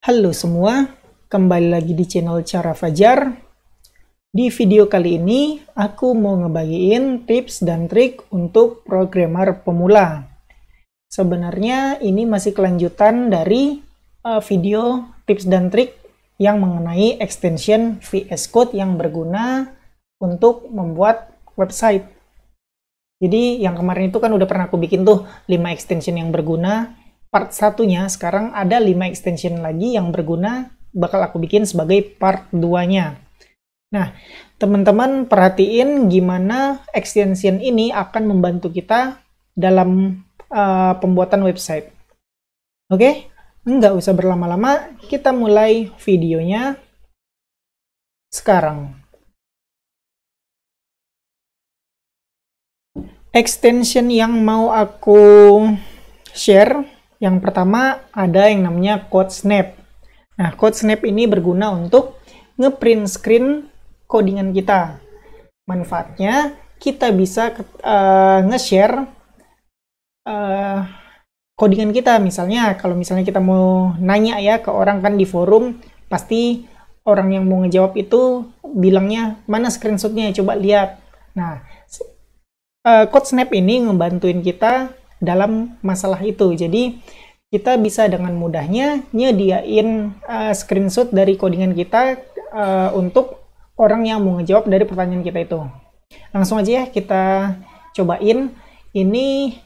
Halo semua, kembali lagi di channel Cara Fajar. Di video kali ini, aku mau ngebagiin tips dan trik untuk programmer pemula. Sebenarnya ini masih kelanjutan dari video tips dan trik yang mengenai extension VS Code yang berguna untuk membuat website. Jadi yang kemarin itu kan udah pernah aku bikin tuh 5 extension yang berguna. Part satunya, sekarang ada 5 extension lagi yang berguna, bakal aku bikin sebagai part 2-nya. Nah, teman-teman perhatiin gimana extension ini akan membantu kita dalam pembuatan website. Oke, nggak usah berlama-lama, kita mulai videonya sekarang. Extension yang mau aku share, yang pertama ada yang namanya CodeSnap. Nah, CodeSnap ini berguna untuk ngeprint screen codingan kita. Manfaatnya, kita bisa nge-share codingan kita. Misalnya, kalau misalnya kita mau nanya ya ke orang kan di forum, pasti orang yang mau ngejawab itu bilangnya, mana screenshotnya, coba lihat. Nah, CodeSnap ini ngebantuin kita dalam masalah itu. Jadi kita bisa dengan mudahnya nyediain screenshot dari codingan kita untuk orang yang mau ngejawab dari pertanyaan kita itu. Langsung aja ya kita cobain. Ini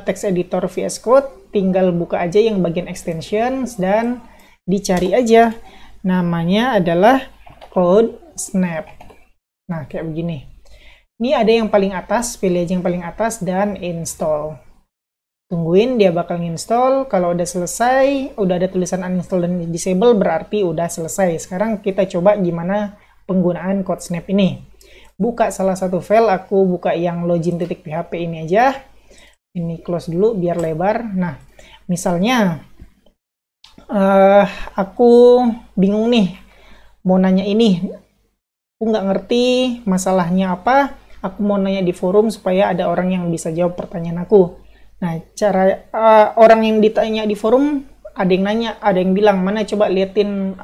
text editor VS Code, tinggal buka aja yang bagian extensions dan dicari aja. Namanya adalah CodeSnap. Nah, kayak begini. Ini ada yang paling atas, pilih aja yang paling atas dan install. Tungguin dia bakal install. Kalau udah selesai, udah ada tulisan uninstall dan disable, berarti udah selesai. Sekarang kita coba gimana penggunaan CodeSnap ini. Buka salah satu file, aku buka yang login.php ini aja. Ini close dulu biar lebar. Nah, misalnya aku bingung nih, mau nanya ini. Aku nggak ngerti masalahnya apa. Aku mau nanya di forum supaya ada orang yang bisa jawab pertanyaan aku. Nah, cara orang yang ditanya di forum, ada yang nanya, ada yang bilang, mana coba liatin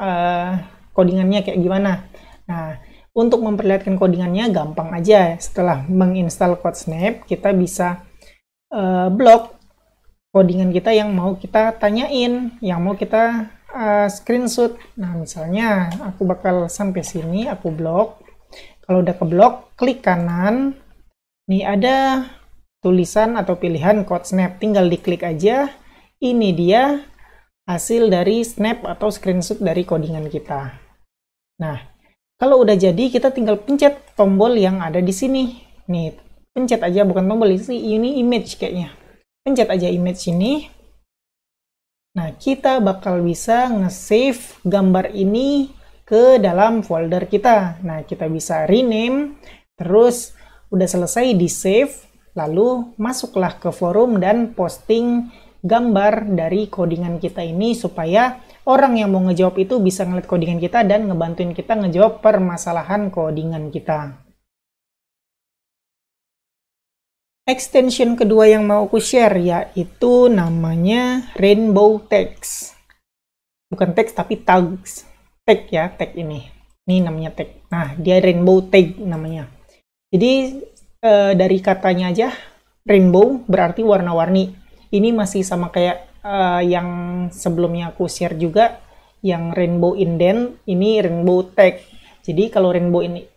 codingannya kayak gimana. Nah, untuk memperlihatkan codingannya gampang aja. Setelah menginstal CodeSnap, kita bisa blok codingan kita yang mau kita tanyain, yang mau kita screenshot. Nah, misalnya aku bakal sampai sini, aku blok. Kalau udah keblok, klik kanan. Nih ada tulisan atau pilihan CodeSnap. Tinggal diklik aja. Ini dia hasil dari snap atau screenshot dari codingan kita. Nah, kalau udah jadi, kita tinggal pencet tombol yang ada di sini. Nih, pencet aja, bukan tombol ini image kayaknya. Pencet aja image ini. Nah, kita bakal bisa nge-save gambar ini ke dalam folder kita. Nah, kita bisa rename, terus udah selesai di save, lalu masuklah ke forum dan posting gambar dari codingan kita ini supaya orang yang mau ngejawab itu bisa ngeliat codingan kita dan ngebantuin kita ngejawab permasalahan codingan kita. Extension kedua yang mau aku share yaitu namanya Rainbow Text. Bukan teks tapi tags. Tag ya, tag ini. Ini namanya tag. Nah, dia Rainbow Tag namanya. Jadi dari katanya aja rainbow berarti warna-warni. Ini masih sama kayak yang sebelumnya aku share juga, yang rainbow indent, ini rainbow tag. Jadi kalau rainbow ini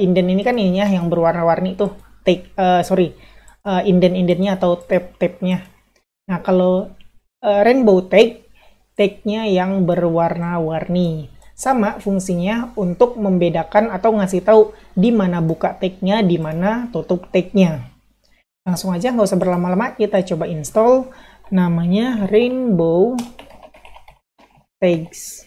indent ini kan ininya yang berwarna-warni tuh. Indent-indentnya atau tab-tabnya. Nah, kalau rainbow tag, tag-nya yang berwarna-warni. Sama fungsinya untuk membedakan atau ngasih tahu di mana buka tag-nya, di mana tutup tag-nya. Langsung aja, nggak usah berlama-lama, kita coba install. Namanya Rainbow Tags.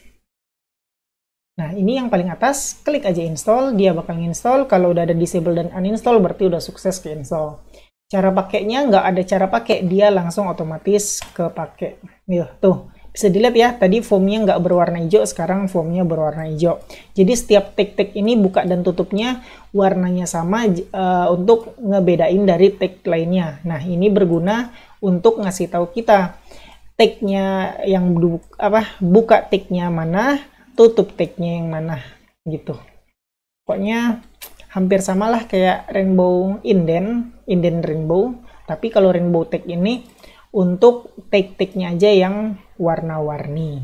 Nah, ini yang paling atas, klik aja install, dia bakal install. Kalau udah ada disable dan uninstall, berarti udah sukses ke install. Cara pakainya nggak ada cara pakai, dia langsung otomatis kepake. Nih, tuh. Bisa dilihat ya, tadi formnya nggak berwarna hijau, sekarang formnya berwarna hijau. Jadi setiap tag-tag ini buka dan tutupnya warnanya sama untuk ngebedain dari tag lainnya. Nah, ini berguna untuk ngasih tahu kita tag-nya yang buka tag-nya mana, tutup tag-nya yang mana gitu. Pokoknya hampir samalah kayak rainbow indent rainbow, tapi kalau rainbow tag ini untuk tag-tagnya aja yang warna-warni.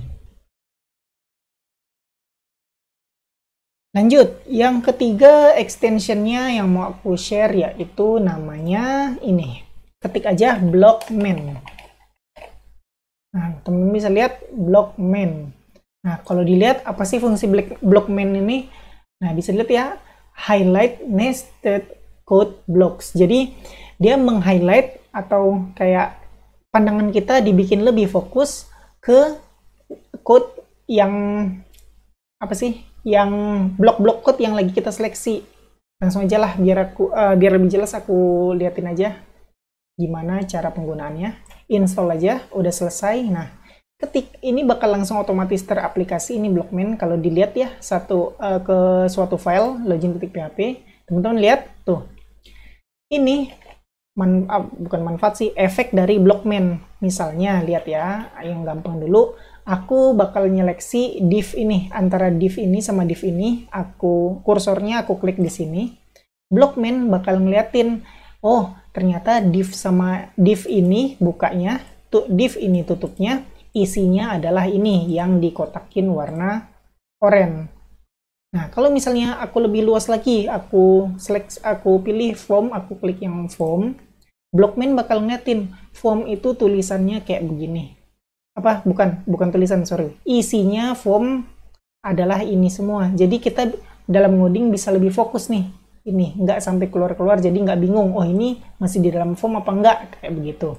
Lanjut, yang ketiga extensionnya yang mau aku share yaitu namanya ini. Ketik aja Blockman. Nah, teman-teman bisa lihat Blockman. Nah, kalau dilihat apa sih fungsi Blockman ini? Nah, bisa lihat ya, highlight nested code blocks. Jadi, dia meng-highlight atau kayak pandangan kita dibikin lebih fokus ke code yang apa sih? Yang blok-blok code yang lagi kita seleksi. Langsung aja lah, biar lebih jelas aku liatin aja gimana cara penggunaannya. Install aja, udah selesai. Nah, ini bakal langsung otomatis teraplikasi ini Blockman. Kalau dilihat ya ke suatu file login.php, teman-teman lihat tuh. Ini bukan manfaat sih, efek dari Blockman. Misalnya lihat ya, yang gampang dulu. Aku bakal nyeleksi div ini, antara div ini sama div ini, kursornya aku klik di sini. Blockman bakal ngeliatin, oh ternyata div sama div ini bukanya, div ini tutupnya, isinya adalah ini yang dikotakin warna oranye. Nah, kalau misalnya aku lebih luas lagi, aku pilih form, aku klik yang form, Blockman bakal ngeliatin form itu tulisannya kayak begini. Bukan tulisan, sorry. Isinya form adalah ini semua. Jadi kita dalam ngoding bisa lebih fokus nih. Ini nggak sampai keluar-keluar, jadi nggak bingung. Oh ini masih di dalam form apa enggak? Kayak begitu.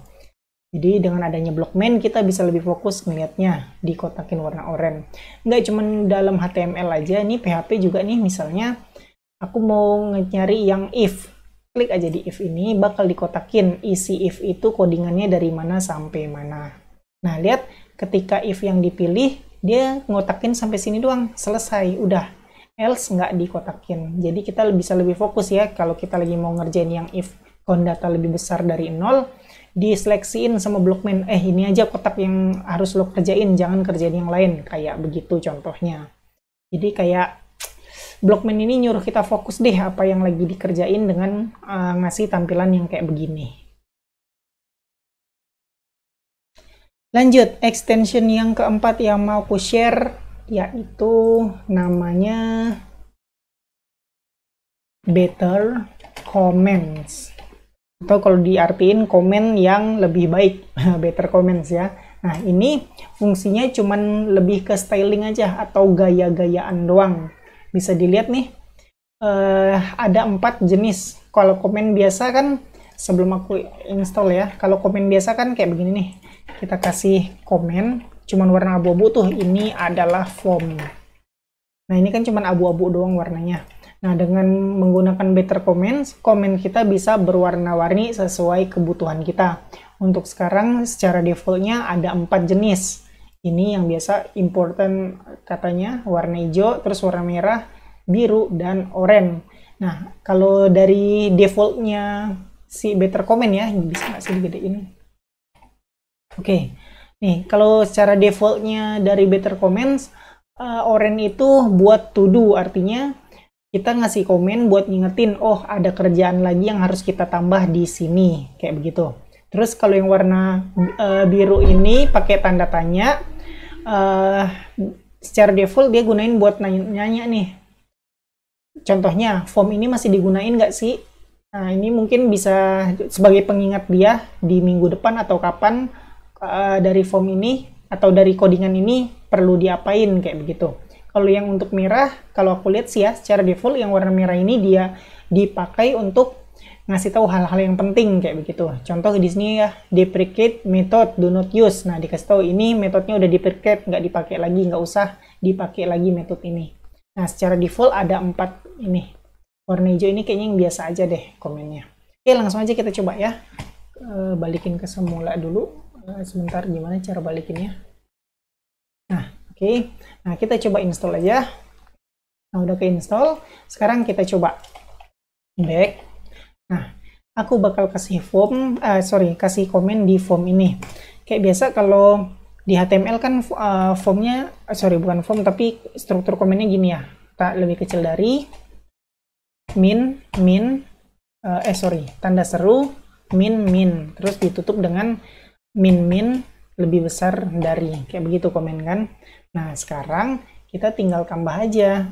Jadi dengan adanya Blockman kita bisa lebih fokus ngelihatnya dikotakin warna oranye. Nggak cuma dalam HTML aja, nih PHP juga nih. Misalnya aku mau nyari yang if. Klik aja di if ini, bakal dikotakin isi if itu codingannya dari mana sampai mana. Nah, lihat ketika if yang dipilih, dia ngotakin sampai sini doang, selesai, udah. Else nggak dikotakin. Jadi kita bisa lebih fokus ya, kalau kita lagi mau ngerjain yang if count data lebih besar dari 0, diseleksiin sama Blockman, ini aja kotak yang harus lo kerjain, jangan kerjain yang lain, kayak begitu contohnya. Jadi kayak Blockman ini nyuruh kita fokus deh apa yang lagi dikerjain dengan ngasih tampilan yang kayak begini. Lanjut, extension yang keempat yang mau aku share yaitu namanya Better Comments. Atau kalau diartiin komen yang lebih baik, Better Comments ya. Nah, ini fungsinya cuman lebih ke styling aja atau gaya-gayaan doang. Bisa dilihat nih, ada 4 jenis. Kalau komen biasa kan, sebelum aku install ya, kalau komen biasa kan kayak begini nih. Kita kasih komen, cuman warna abu-abu tuh, ini adalah form. Nah, ini kan cuman abu-abu doang warnanya. Nah, dengan menggunakan Better Comments, komen kita bisa berwarna-warni sesuai kebutuhan kita. Untuk sekarang, secara defaultnya ada 4 jenis. Ini yang biasa important katanya, warna hijau, terus warna merah, biru, dan oranye. Nah, kalau dari defaultnya si Better Comment ya, bisa nggak sih digedein? Oke, nih kalau secara defaultnya dari Better Comments, oranye itu buat to do, artinya kita ngasih komen buat ngingetin, oh ada kerjaan lagi yang harus kita tambah di sini, kayak begitu. Terus kalau yang warna biru ini pakai tanda tanya, secara default dia gunain buat nanya nih. Contohnya, form ini masih digunain nggak sih? Nah, ini mungkin bisa sebagai pengingat dia di minggu depan atau kapan dari form ini atau dari codingan ini perlu diapain, kayak begitu. Kalau yang untuk merah, kalau aku lihat sih ya, secara default yang warna merah ini dia dipakai untuk ngasih tahu hal-hal yang penting, kayak begitu. Contoh di sini ya, deprecate method do not use. Nah, dikasih tahu ini metodenya udah deprecate, nggak dipakai lagi, nggak usah dipakai lagi metode ini. Nah, secara default ada 4 ini. Warna hijau ini kayaknya yang biasa aja deh komennya. Oke, langsung aja kita coba ya. Balikin ke semula dulu. Sebentar, gimana cara balikinnya? Nah, oke. Nah, kita coba install aja. Nah, udah ke-install. Sekarang kita coba back. Nah, aku bakal kasih kasih komen di form ini. Kayak biasa kalau di HTML kan formnya, sorry bukan form tapi struktur komennya gini ya. Tak lebih kecil dari tanda seru min, terus ditutup dengan min lebih besar dari, kayak begitu komen kan. Nah sekarang kita tinggal tambah aja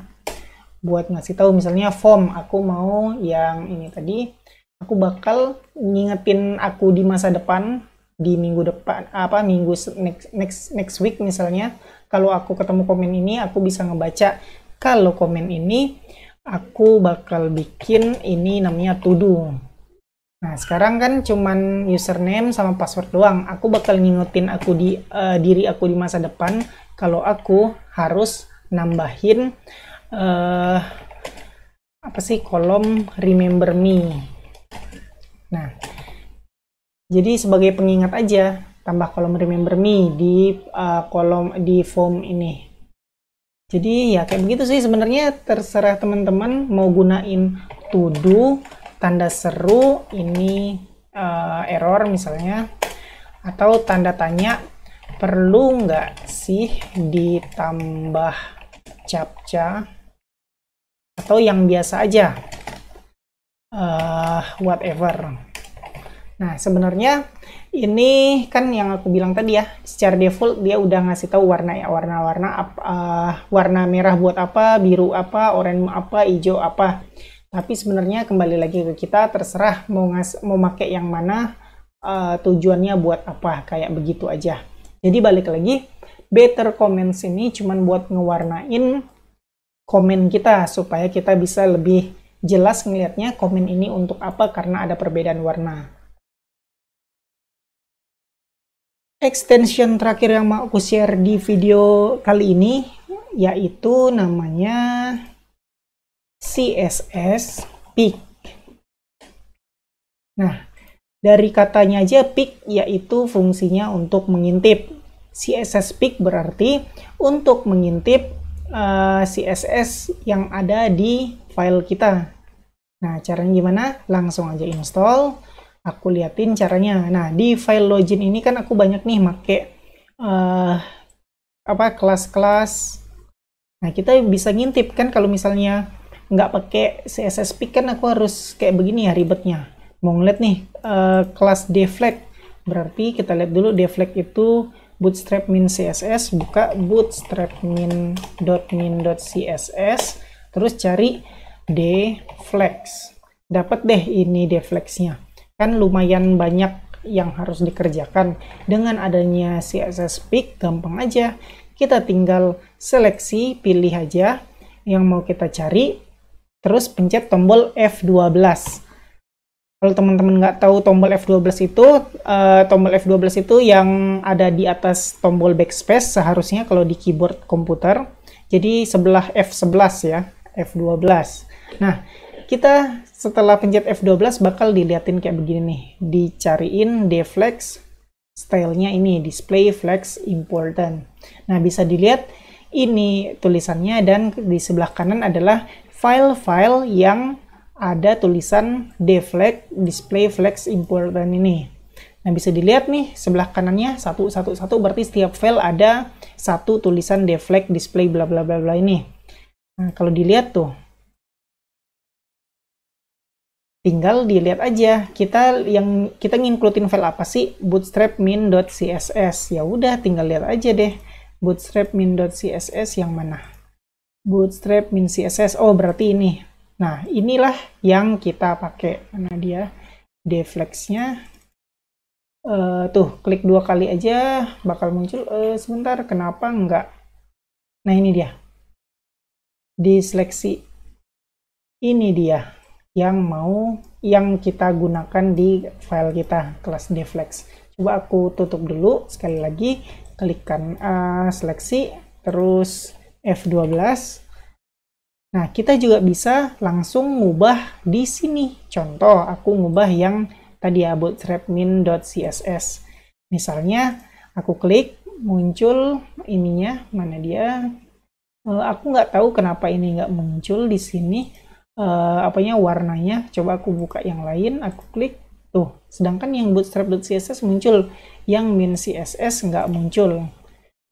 buat ngasih tahu, misalnya form aku mau yang ini tadi, aku bakal ngingetin aku di masa depan, di minggu depan, minggu next week misalnya, kalau aku ketemu komen ini aku bisa ngebaca, kalau komen ini aku bakal bikin ini namanya to do. Nah sekarang kan cuman username sama password doang, aku bakal ngingetin aku di diri aku di masa depan kalau aku harus nambahin apa sih, kolom remember me. Nah jadi sebagai pengingat aja, tambah kolom remember me di kolom di form ini. Jadi ya kayak begitu sih sebenarnya, terserah teman-teman mau gunain to do, tanda seru ini error misalnya, atau tanda tanya perlu nggak sih ditambah captcha, atau yang biasa aja whatever. Nah sebenarnya ini kan yang aku bilang tadi ya, secara default dia udah ngasih tahu warna ya, warna merah buat apa, biru apa, oranye apa, hijau apa. Tapi sebenarnya kembali lagi ke kita, terserah mau pakai yang mana, tujuannya buat apa, kayak begitu aja. Jadi balik lagi, better comments ini cuman buat ngewarnain komen kita supaya kita bisa lebih jelas ngelihatnya komen ini untuk apa, karena ada perbedaan warna. Extension terakhir yang mau aku share di video kali ini yaitu namanya CSS Pick. Nah, dari katanya aja pick yaitu fungsinya untuk mengintip. CSS Pick berarti untuk mengintip CSS yang ada di file kita. Nah, caranya gimana? Langsung aja install. Aku liatin caranya. Nah, di file login ini kan aku banyak nih make kelas-kelas. Nah, kita bisa ngintip kan, kalau misalnya nggak pakai CSS Pick kan aku harus kayak begini ya ribetnya. Mau ngeliat nih kelas deflag, berarti kita lihat dulu deflag itu bootstrap min CSS, buka bootstrap min.min.css, terus cari deflags. Dapat deh ini deflagsnya. Kan lumayan banyak yang harus dikerjakan. Dengan adanya CSS Pick gampang aja, kita tinggal seleksi, pilih aja yang mau kita cari, terus pencet tombol F12. Kalau teman-teman nggak tahu tombol F12 itu yang ada di atas tombol backspace seharusnya kalau di keyboard komputer, jadi sebelah F11 ya, F12. Nah kita setelah pencet F12 bakal diliatin kayak begini nih, dicariin deflags, stylenya ini display flags important. Nah bisa dilihat ini tulisannya, dan di sebelah kanan adalah file-file yang ada tulisan deflag display flags important ini. Nah bisa dilihat nih sebelah kanannya satu berarti setiap file ada satu tulisan deflag display bla bla bla bla ini. Nah kalau dilihat tuh, tinggal dilihat aja kita ngincludein file apa sih, bootstrap min.css. Ya udah tinggal lihat aja deh bootstrap min.css yang mana, bootstrap min css, oh berarti ini. Nah inilah yang kita pakai. Mana dia deflagsnya, tuh klik 2 kali aja bakal muncul. Sebentar, kenapa enggak? Nah ini dia, diseleksi, ini dia yang kita gunakan di file kita, kelas deflags. Coba aku tutup dulu sekali lagi, klikkan seleksi terus F12. Nah kita juga bisa langsung ngubah di sini. Contoh aku ngubah yang tadi ya, bootstrap min.css. Misalnya aku klik, muncul ininya, mana dia, aku nggak tahu kenapa ini nggak muncul di sini warnanya. Coba aku buka yang lain, aku klik Tuh, sedangkan yang bootstrap.css muncul, yang min CSS nggak muncul.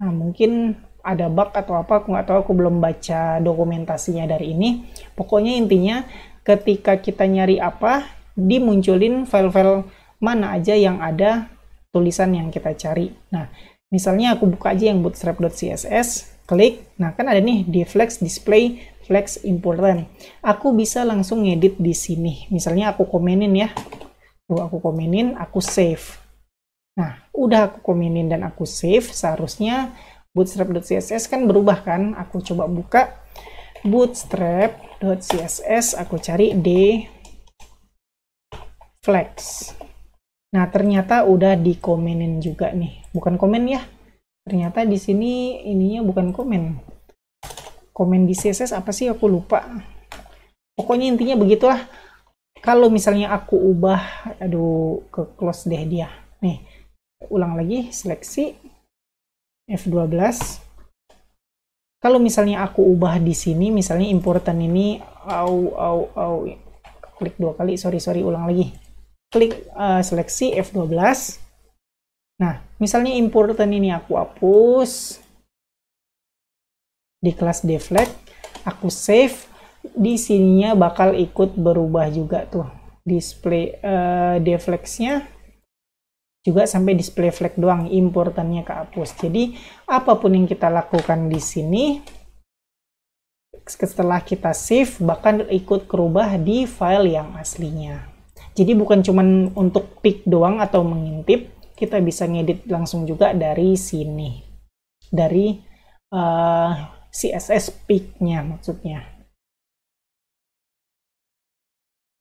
Nah, mungkin ada bug atau apa, aku nggak tahu, aku belum baca dokumentasinya dari ini. Pokoknya intinya, ketika kita nyari apa, dimunculin file-file mana aja yang ada tulisan yang kita cari. Nah, misalnya aku buka aja yang bootstrap.css, klik, nah kan ada nih di flex display flex important. Aku bisa langsung ngedit di sini. Misalnya aku komenin ya. Tuh, aku komenin, aku save. Nah, udah aku komenin dan aku save, seharusnya bootstrap.css kan berubah kan. Aku coba buka bootstrap.css, aku cari d flex. Nah, ternyata udah dikomenin juga nih. Bukan komen ya. Ternyata di sini ininya bukan komen. Komen di CSS apa sih? Aku lupa. Pokoknya intinya begitulah. Kalau misalnya aku ubah, aduh, ke close deh dia. Nih, ulang lagi, seleksi F12. Kalau misalnya aku ubah di sini, misalnya important ini, klik 2 kali, sorry, ulang lagi. Klik seleksi F12. Nah, misalnya important ini aku hapus di kelas deflect, aku save, di sininya bakal ikut berubah juga tuh. Display deflects-nya juga sampai display flag doang, importantnya kehapus. Jadi, apapun yang kita lakukan di sini, setelah kita save, bahkan ikut berubah di file yang aslinya. Jadi, bukan cuma untuk pick doang atau mengintip, kita bisa ngedit langsung juga dari sini. Dari CSS pick-nya maksudnya.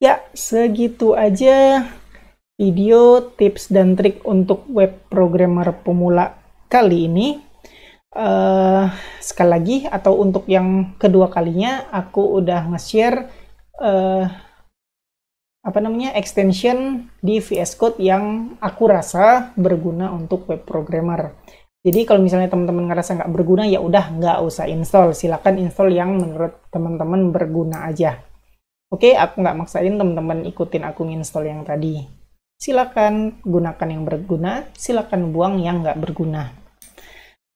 Ya, segitu aja video tips dan trik untuk web programmer pemula kali ini. Sekali lagi, atau untuk yang kedua kalinya, aku udah nge-share extension di VS Code yang aku rasa berguna untuk web programmer. Jadi kalau misalnya teman-teman ngerasa nggak berguna, ya udah nggak usah install. Silakan install yang menurut teman-teman berguna aja. Oke, aku nggak maksain teman-teman ikutin aku install yang tadi. Silakan gunakan yang berguna, silakan buang yang nggak berguna.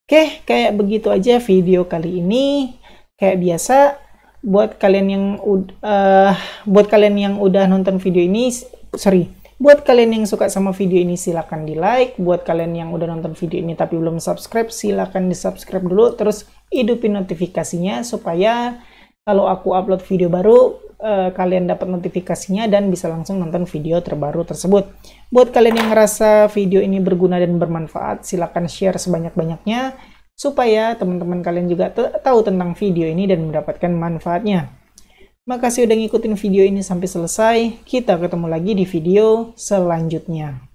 Oke, kayak begitu aja video kali ini. Kayak biasa, buat kalian yang udah nonton video ini, buat kalian yang suka sama video ini silakan di like. Buat kalian yang udah nonton video ini tapi belum subscribe, silakan di subscribe dulu. Terus hidupin notifikasinya supaya kalau aku upload video baru, kalian dapat notifikasinya dan bisa langsung nonton video terbaru tersebut. Buat kalian yang ngerasa video ini berguna dan bermanfaat, silakan share sebanyak-banyaknya supaya teman-teman kalian juga tahu tentang video ini dan mendapatkan manfaatnya. Makasih udah ngikutin video ini sampai selesai. Kita ketemu lagi di video selanjutnya.